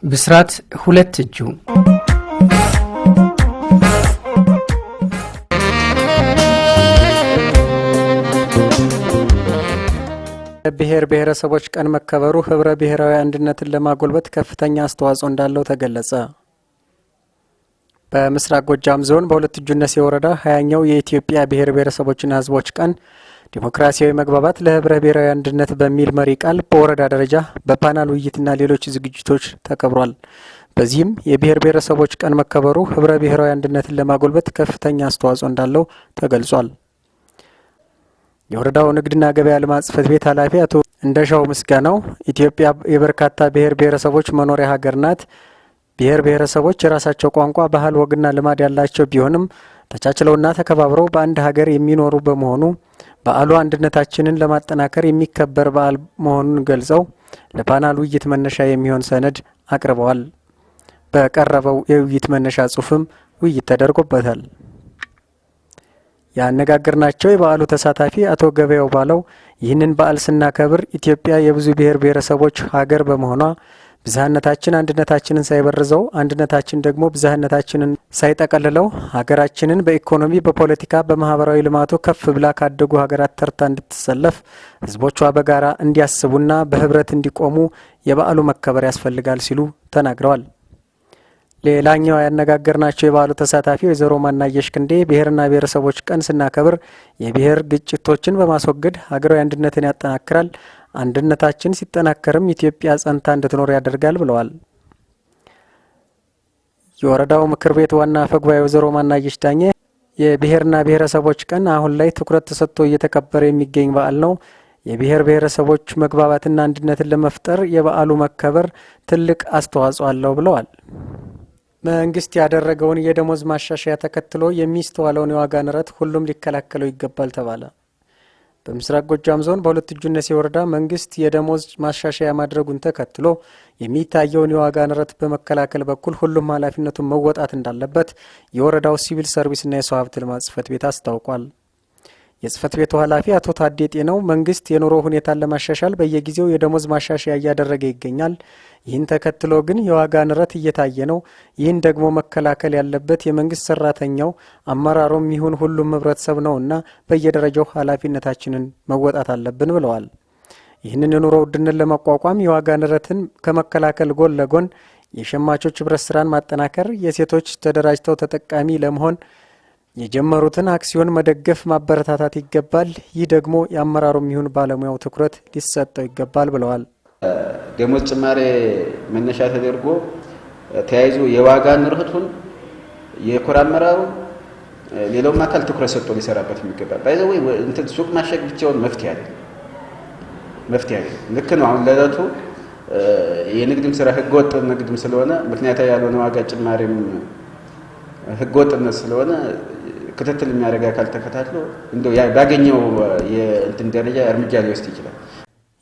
ብስራት ሁለት እጁ ብሔር ብሔረሰቦች ቀን መከበሩ ህብረ ብሔራዊ አንድነትን ለማጎልበት ከፍተኛ አስተዋጽኦ እንዳለው ተገለጸ። በምስራቅ ጎጃም ዞን በሁለት እጁነሴ ወረዳ 20ኛው የኢትዮጵያ ብሔር ብሔረሰቦችና ህዝቦች ቀን ዲሞክራሲያዊ መግባባት ለህብረ ብሔራዊ አንድነት በሚል መሪ ቃል በወረዳ ደረጃ በፓናል ውይይትና ሌሎች ዝግጅቶች ተከብሯል። በዚህም የብሔር ብሔረሰቦች ቀን መከበሩ ህብረ ብሔራዊ አንድነትን ለማጎልበት ከፍተኛ አስተዋጽኦ እንዳለው ተገልጿል። የወረዳው ንግድና ገበያ ልማት ጽሕፈት ቤት ኃላፊ አቶ እንደሻው ምስጋናው ኢትዮጵያ የበርካታ ብሔር ብሔረሰቦች መኖሪያ ሀገር ናት። ብሔር ብሔረሰቦች የራሳቸው ቋንቋ፣ ባህል፣ ወግና ልማድ ያላቸው ቢሆንም ተቻችለውና ተከባብረው በአንድ ሀገር የሚኖሩ በመሆኑ በዓሉ አንድነታችንን ለማጠናከር የሚከበር በዓል መሆኑን ገልጸው ለፓናል ውይይት መነሻ የሚሆን ሰነድ አቅርበዋል። በቀረበው የውይይት መነሻ ጽሑፍም ውይይት ተደርጎበታል። ያነጋገርናቸው የበዓሉ ተሳታፊ አቶ ገበያው ባለው ይህንን በዓል ስናከብር ኢትዮጵያ የብዙ ብሔር ብሔረሰቦች ሀገር በመሆኗ ብዝሃነታችን አንድነታችንን ሳይበርዘው፣ አንድነታችን ደግሞ ብዝሃነታችንን ሳይጠቀልለው ሀገራችንን በኢኮኖሚ፣ በፖለቲካ፣ በማህበራዊ ልማቱ ከፍ ብላ ካደጉ ሀገራት ተርታ እንድትሰለፍ ህዝቦቿ በጋራ እንዲያስቡና በህብረት እንዲቆሙ የበዓሉ መከበር ያስፈልጋል ሲሉ ተናግረዋል። ሌላኛው ያነጋገርናቸው የበዓሉ ተሳታፊ ወይዘሮ ማናየሽ ክንዴ ብሔርና ብሔረሰቦች ቀን ስናከብር የብሔር ግጭቶችን በማስወገድ ሀገራዊ አንድነትን ያጠናክራል፣ አንድነታችን ሲጠናከርም ኢትዮጵያ ጸንታ እንድትኖር ያደርጋል ብለዋል። የወረዳው ምክር ቤት ዋና አፈ ጉባኤ ወይዘሮ ማናየሽ ዳኘ የብሔርና ብሔረሰቦች ቀን አሁን ላይ ትኩረት ተሰጥቶ እየተከበረ የሚገኝ በዓል ነው። የብሔር ብሔረሰቦች መግባባትና አንድነትን ለመፍጠር የበዓሉ መከበር ትልቅ አስተዋጽኦ አለው ብለዋል። መንግስት ያደረገውን የደሞዝ ማሻሻያ ተከትሎ የሚስተዋለውን የዋጋ ንረት ሁሉም ሊከላከለው ይገባል ተባለ። በምስራቅ ጎጃም ዞን በሁለት እጁነሴ ወረዳ መንግስት የደሞዝ ማሻሻያ ማድረጉን ተከትሎ የሚታየውን የዋጋ ንረት በመከላከል በኩል ሁሉም ኃላፊነቱን መወጣት እንዳለበት የወረዳው ሲቪል ሰርቪስና የሰው ሀብት ልማት ጽሕፈት ቤት አስታውቋል። የጽሕፈት ቤቱ ኃላፊ አቶ ታዴ ጤነው መንግስት የኑሮ ሁኔታን ለማሻሻል በየጊዜው የደሞዝ ማሻሻያ እያደረገ ይገኛል። ይህን ተከትሎ ግን የዋጋ ንረት እየታየ ነው። ይህን ደግሞ መከላከል ያለበት የመንግስት ሰራተኛው፣ አመራሩም ይሁን ሁሉም ህብረተሰብ ነውና በየደረጃው ኃላፊነታችንን መወጣት አለብን ብለዋል። ይህንን የኑሮ ውድነት ለመቋቋም የዋጋ ንረትን ከመከላከል ጎን ለጎን የሸማቾች ህብረት ስራን ማጠናከር፣ የሴቶች ተደራጅተው ተጠቃሚ ለመሆን የጀመሩትን አክሲዮን መደገፍ ማበረታታት ይገባል። ይህ ደግሞ የአመራሩም ይሁን ባለሙያው ትኩረት ሊሰጠው ይገባል ብለዋል። ደሞዝ ጭማሬ መነሻ ተደርጎ ተያይዞ የዋጋ ንረቱን የኮር አመራሩ ሌላውም አካል ትኩረት ሰጥቶ ሊሰራበት የሚገባል። ባይዘው እንትን ሱቅ ማሸግ ብቻውን መፍትሄ አይደለም። ልክ ነው። አሁን ለለቱ የንግድም ስራ ህገወጥ ንግድም ስለሆነ ምክንያታዊ ያልሆነ ዋጋ ጭማሬም ህገወጥነት ስለሆነ ክትትል የሚያደርግ አካል ተከታትሎ እንደው ባገኘው የእንትን ደረጃ እርምጃ ሊወስድ ይችላል።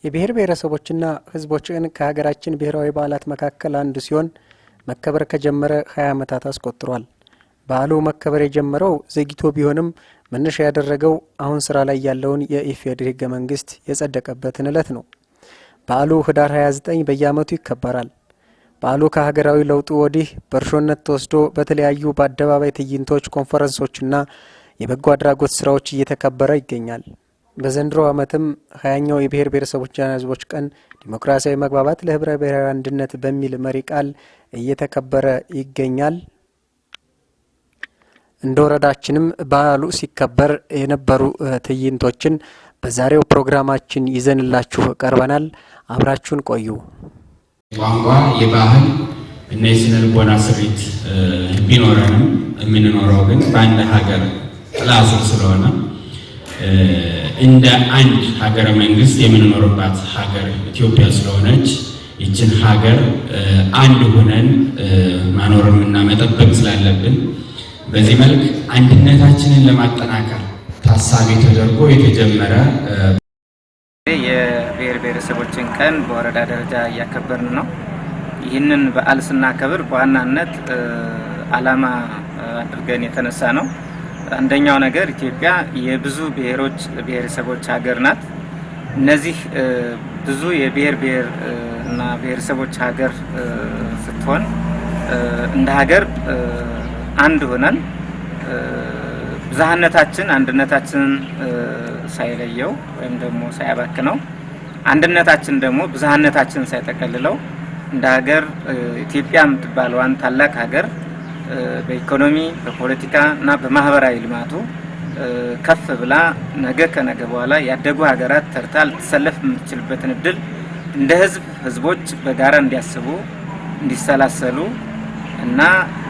የብሔር ብሔረሰቦችና ህዝቦች ቀን ከሀገራችን ብሔራዊ በዓላት መካከል አንዱ ሲሆን መከበር ከጀመረ 20 ዓመታት አስቆጥሯል። በዓሉ መከበር የጀመረው ዘግይቶ ቢሆንም መነሻ ያደረገው አሁን ስራ ላይ ያለውን የኢፌዴሪ ህገ መንግስት የጸደቀበትን ዕለት ነው። በዓሉ ህዳር 29 በየዓመቱ ይከበራል። በዓሉ ከሀገራዊ ለውጡ ወዲህ በእርሾነት ተወስዶ በተለያዩ በአደባባይ ትዕይንቶች፣ ኮንፈረንሶችና የበጎ አድራጎት ስራዎች እየተከበረ ይገኛል። በዘንድሮ ዓመትም 20ኛው የብሔር ብሔረሰቦችና ህዝቦች ቀን ዲሞክራሲያዊ መግባባት ለህብረ ብሔራዊ አንድነት በሚል መሪ ቃል እየተከበረ ይገኛል። እንደ ወረዳችንም በዓሉ ሲከበር የነበሩ ትዕይንቶችን በዛሬው ፕሮግራማችን ይዘንላችሁ ቀርበናል። አብራችሁን ቆዩ። ቋንቋ፣ የባህል እና የስነ ልቦና ስሪት ቢኖረንም የምንኖረው ግን በአንድ ሀገር ጥላ ስር ስለሆነ እንደ አንድ ሀገረ መንግስት የምንኖርባት ሀገር ኢትዮጵያ ስለሆነች ይችን ሀገር አንድ ሆነን ማኖርና መጠበቅ ስላለብን በዚህ መልክ አንድነታችንን ለማጠናከር ታሳቢ ተደርጎ የተጀመረ የብሔር ብሔረሰቦችን ቀን በወረዳ ደረጃ እያከበርን ነው። ይህንን በዓል ስናከብር በዋናነት ዓላማ አድርገን የተነሳ ነው። አንደኛው ነገር ኢትዮጵያ የብዙ ብሔሮች ብሔረሰቦች ሀገር ናት። እነዚህ ብዙ የብሔር እና ብሔረሰቦች ሀገር ስትሆን እንደ ሀገር አንድ ሆነን ብዝሃነታችን አንድነታችንን ሳይለየው ወይም ደግሞ ሳያባክነው አንድነታችን ደግሞ ብዝሃነታችንን ሳይጠቀልለው እንደ ሀገር ኢትዮጵያ የምትባለዋን ታላቅ ሀገር በኢኮኖሚ በፖለቲካ እና በማህበራዊ ልማቱ ከፍ ብላ ነገ ከነገ በኋላ ያደጉ ሀገራት ተርታ ልትሰለፍ የምትችልበትን እድል እንደ ህዝቦች በጋራ እንዲያስቡ እንዲሰላሰሉ እና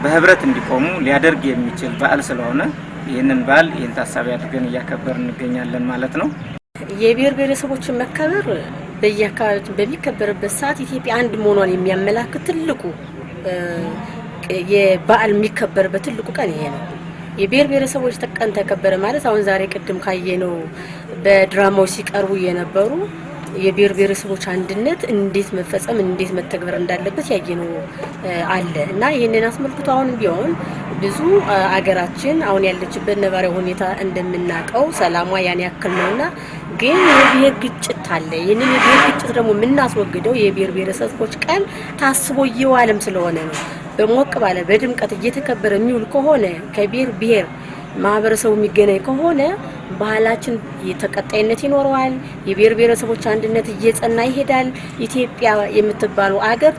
በህብረት እንዲቆሙ ሊያደርግ የሚችል በዓል ስለሆነ ይህንን በዓል ይህን ታሳቢ አድርገን እያከበርን እንገኛለን ማለት ነው። የብሔር ብሔረሰቦችን መከበር በየአካባቢው በሚከበርበት ሰዓት ኢትዮጵያ አንድ መሆኗን የሚያመላክት ትልቁ የበዓል የሚከበርበት ትልቁ ቀን ይሄ ነው። የብሔር ብሔረሰቦች ቀን ተከበረ ማለት አሁን ዛሬ ቅድም ካየነው በድራማው ሲቀርቡ የነበሩ የብሔር ብሔረሰቦች አንድነት እንዴት መፈጸም እንዴት መተግበር እንዳለበት ያየነው አለ እና ይሄንን አስመልክቶ አሁን ቢሆን ብዙ አገራችን አሁን ያለችበት ነባራዊ ሁኔታ እንደምናቀው ሰላሟ ያን ያክል ነውና ግን የብሔር ግጭት አለ። ይሄንን የብሔር ግጭት ደግሞ የምናስወግደው የብሔር ብሔረሰቦች ቀን ታስቦ ይዋልም ስለሆነ ነው። በሞቅ ባለ በድምቀት እየተከበረ የሚውል ከሆነ ከብሔር ብሔር ማህበረሰቡ የሚገናኝ ከሆነ ባህላችን የተቀጣይነት ይኖረዋል። የብሔር ብሔረሰቦች አንድነት እየጸና ይሄዳል። ኢትዮጵያ የምትባለው አገር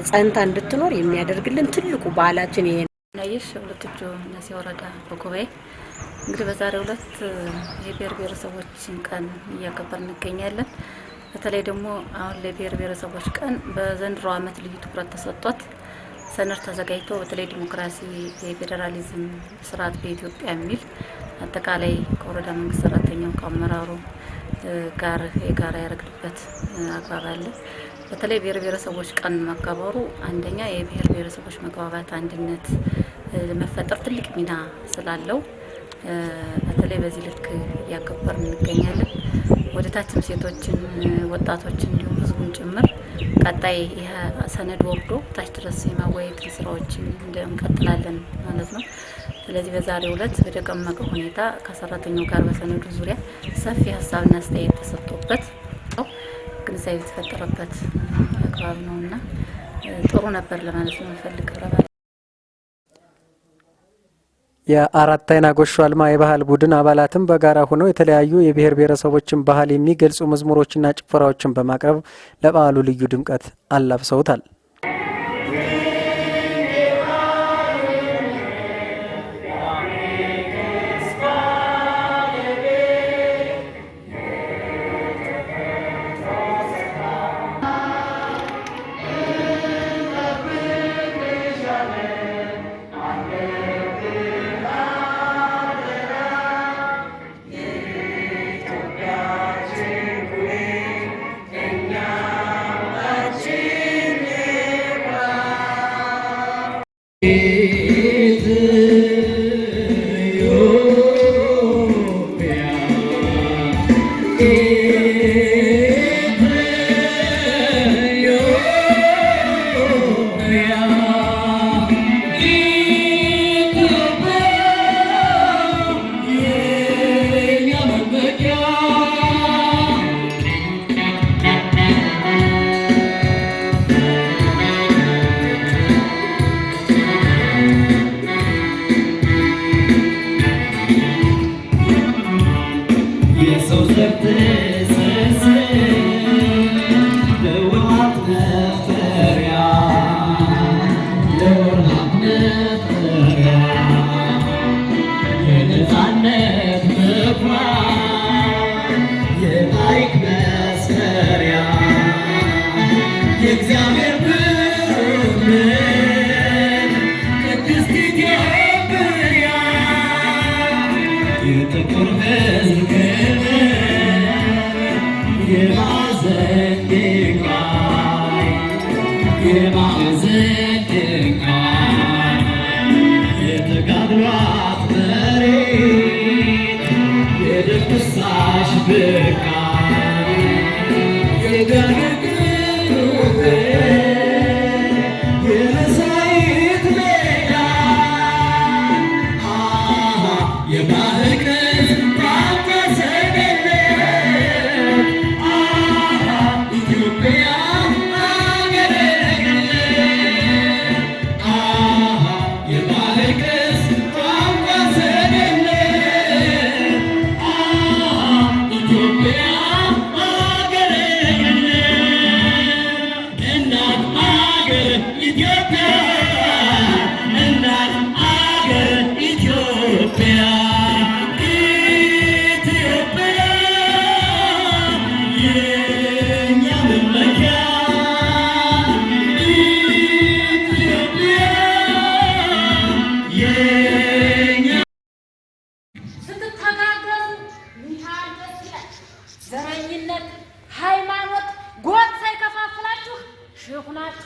ጸንታ እንድትኖር የሚያደርግልን ትልቁ ባህላችን ይሄ ነው። ናይሽ ሁለትጆ ነሲ ወረዳ በጉባኤ እንግዲህ በዛሬው ዕለት የብሔር ብሔረሰቦችን ቀን እያከበርን እንገኛለን። በተለይ ደግሞ አሁን ለብሔር ብሔረሰቦች ቀን በዘንድሮ ዓመት ልዩ ትኩረት ተሰጥቷት ሰነድ ተዘጋጅቶ በተለይ ዲሞክራሲ የፌዴራሊዝም ስርዓት በኢትዮጵያ የሚል አጠቃላይ ከወረዳ መንግስት ሰራተኛው ከአመራሩ ጋር የጋራ ያደረግንበት አግባብ አለ። በተለይ ብሔር ብሔረሰቦች ቀን መከበሩ አንደኛ የብሔር ብሔረሰቦች መግባባት አንድነት ለመፈጠር ትልቅ ሚና ስላለው በተለይ በዚህ ልክ እያከበርን እንገኛለን። ወደታችም ሴቶችን ወጣቶችን እንዲሁም ህዝቡን ጭምር ቀጣይ ይሄ ሰነድ ወርዶ ታች ድረስ የማወያየት ስራዎችን እንቀጥላለን ማለት ነው። ስለዚህ በዛሬው ዕለት በደቀመቀ ሁኔታ ከሰራተኛው ጋር በሰነዱ ዙሪያ ሰፊ ሀሳብና አስተያየት ተሰጥቶበት ግንዛቤ የተፈጠረበት አግባብ ነውና ጥሩ ነበር ለማለት ነው የምፈልግ። የአራት አይና ጎሾ አልማ የባህል ቡድን አባላትም በጋራ ሆነው የተለያዩ የብሔር ብሔረሰቦችን ባህል የሚገልጹ መዝሙሮችና ጭፈራዎችን በማቅረብ ለበዓሉ ልዩ ድምቀት አላብሰውታል።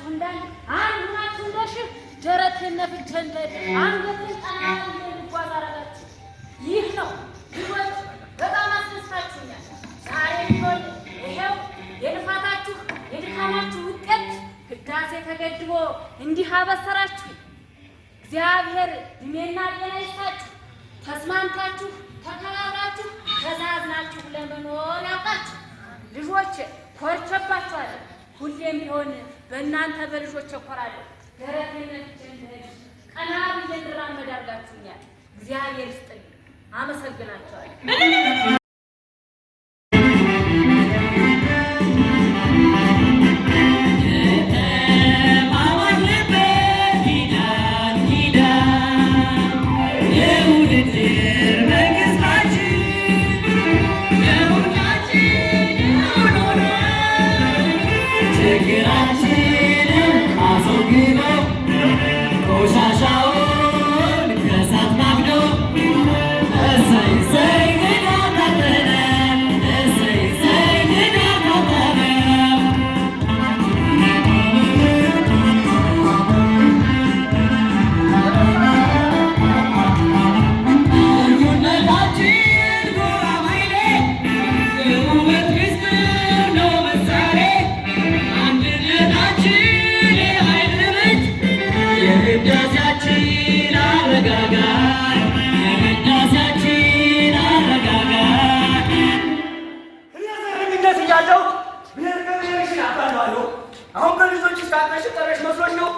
እንዳንድ አንድ ናችሁ እንደሽህ ደረቴን ነፍቼ እንደ አንገቴን ቀና ልጓዝ አረጋችሁ። ይህ ነው ልጆች፣ በጣም አስደስታችሁኛል። ዛሬ ቢሆን ይሄው የልፋታችሁ የድካማችሁ ውጤት ህዳሴ ተገድቦ እንዲህ አበሰራችሁ። እግዚአብሔር እድሜና ጤና ይስጣችሁ። ተስማምታችሁ ተከባብራችሁ ተዛዝናችሁ ለመኖር ያብቃችሁ። ልጆች ኮርቸባችኋለሁ። ሁሌም ቢሆን በእናንተ በልጆች እኮራለሁ። ደረቴነት ቀና ብዬ እንድራመድ አድርጋችሁኛል። እግዚአብሔር ይስጥልኝ። አመሰግናችኋለሁ። አሁን በልጆች ስታቀሽ ጠረሽ መስሎሽ ነው።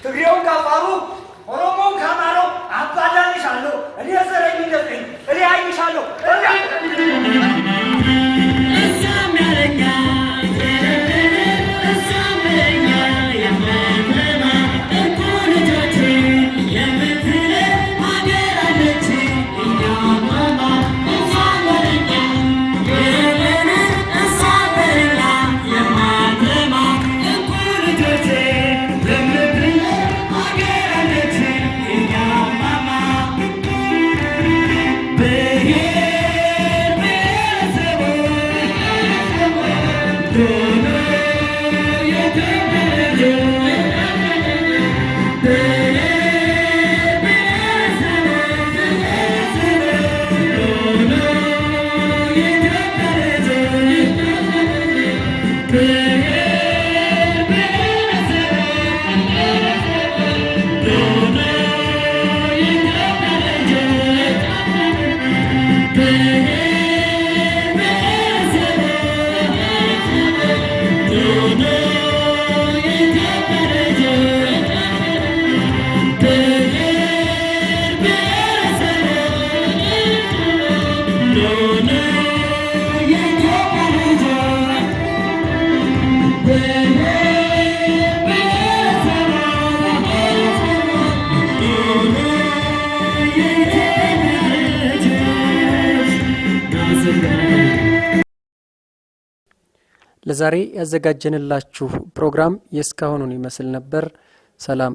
ትግሬውን ካፋሩ ኦሮሞውን ካማረው አባዳልሻለሁ። እኔ ዘረኝነት ነኝ። እኔ አይሻለሁ። እዛም ያለኛ እዛም ያለኛ የምትለማ እንቁ ልጆች የምትለ ሀገር አለች እያማማ እዛም ያለኛ እዛም ያለኛ የማትለማ ለዛሬ ያዘጋጀንላችሁ ፕሮግራም የእስካሁኑን ይመስል ነበር። ሰላም።